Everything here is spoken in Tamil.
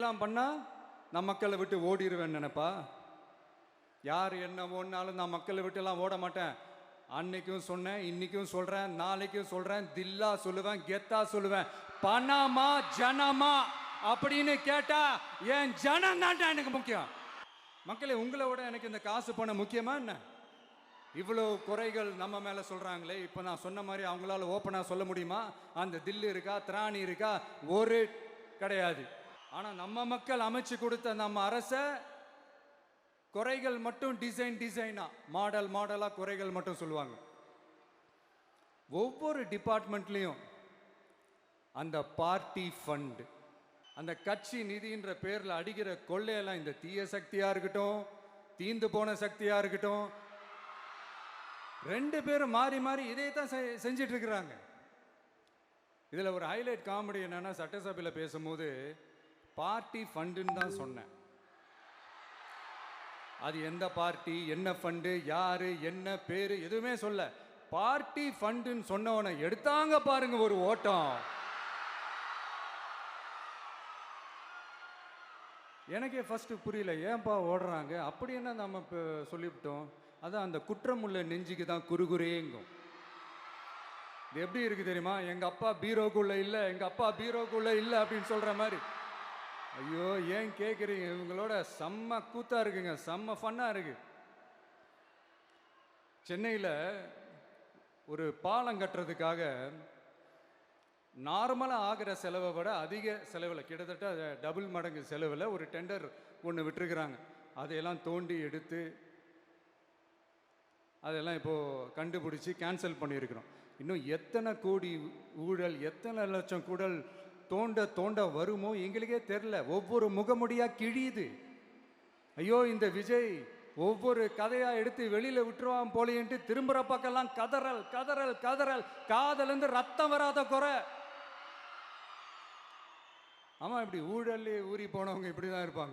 இப்படியெல்லாம் பண்ணால் நான் மக்களை விட்டு ஓடிடுவேன் நினைப்பா? யார் என்ன ஓடினாலும் நான் மக்களை விட்டுலாம் ஓட மாட்டேன். அன்னைக்கும் சொன்னேன், இன்னைக்கும் சொல்கிறேன், நாளைக்கும் சொல்கிறேன், தில்லா சொல்லுவேன், கெத்தா சொல்லுவேன். பணமா ஜனமா அப்படின்னு கேட்டா என் ஜனம் தான்டா எனக்கு முக்கியம். மக்களே, உங்களை விட எனக்கு இந்த காசு பணம் முக்கியமா என்ன? இவ்வளோ குறைகள் நம்ம மேலே சொல்கிறாங்களே, இப்போ நான் சொன்ன மாதிரி அவங்களால ஓப்பனாக சொல்ல முடியுமா? அந்த தில்லு இருக்கா, திராணி இருக்கா? ஒரு கிடையாது. ஆனால் நம்ம மக்கள் அமைச்சு கொடுத்த நம்ம அரசை குறைகள் மட்டும் டிசைனா மாடலாக குறைகள் மட்டும் சொல்லுவாங்க. ஒவ்வொரு டிபார்ட்மெண்ட்லேயும் அந்த பார்ட்டி ஃபண்ட், அந்த கட்சி நிதின்ற பேரில் அடிக்கிற கொள்ளையெல்லாம் இந்த தீய சக்தியாக இருக்கட்டும், தீந்து போன சக்தியாக இருக்கட்டும், ரெண்டு பேரும் மாறி மாறி இதே தான் செஞ்சிட்டு இருக்கிறாங்க. இதில் ஒரு ஹைலைட் காமெடி என்னன்னா, சட்டசபையில் பேசும்போது பார்ட்டி ஃபண்டுன்னு தான் சொன்னேன். அது எந்த பார்ட்டி, என்ன ஃபண்டு, யாரு, என்ன பேரு, எதுவுமே சொல்ல. பார்ட்டி ஃபண்டுன்னு சொன்னவனை எடுத்தாங்க பாருங்க ஒரு ஓட்டம். எனக்கே ஃபர்ஸ்ட் புரியல, ஏன்பா ஓடுறாங்க? அப்படி என்ன நம்ம இப்போ சொல்லிவிட்டோம்? அதான் அந்த குற்றம் உள்ள நெஞ்சுக்கு தான் குறுகுறேங்கும். இது எப்படி இருக்கு தெரியுமா? எங்க அப்பா பீரோக்குள்ள இல்லை, எங்க அப்பா பீரோக்குள்ள இல்லை அப்படின்னு சொல்ற மாதிரி. ஐயோ, ஏன் கேட்குறீங்க? இவங்களோட செம்ம கூத்தா இருக்குங்க, செம்ம ஃபன்னா இருக்கு. சென்னையில் ஒரு பாலம் கட்டுறதுக்காக நார்மலாக ஆகிற செலவை விட அதிக செலவில், கிட்டத்தட்ட டபுள் மடங்கு செலவில் ஒரு டெண்டர் ஒன்று விட்டுருக்குறாங்க. அதையெல்லாம் தோண்டி எடுத்து அதெல்லாம் இப்போது கண்டுபிடிச்சி கேன்சல் பண்ணியிருக்கிறோம். இன்னும் எத்தனை கோடி ஊழல், எத்தனை லட்சம் கூடல் தோண்ட வருமோ எங்களுக்கே தெரில. ஒவ்வொரு முகமுடியாக கிழியுது. ஐயோ, இந்த விஜய் ஒவ்வொரு கதையாக எடுத்து வெளியில் விட்டுருவான் போலேன்ட்டு திரும்புகிற பக்கம்லாம் கதறல் கதறல் கதறல். காதலேருந்து ரத்தம் வராத குறை. ஆமாம், இப்படி ஊழல்லே ஊறி போனவங்க இப்படி தான் இருப்பாங்க.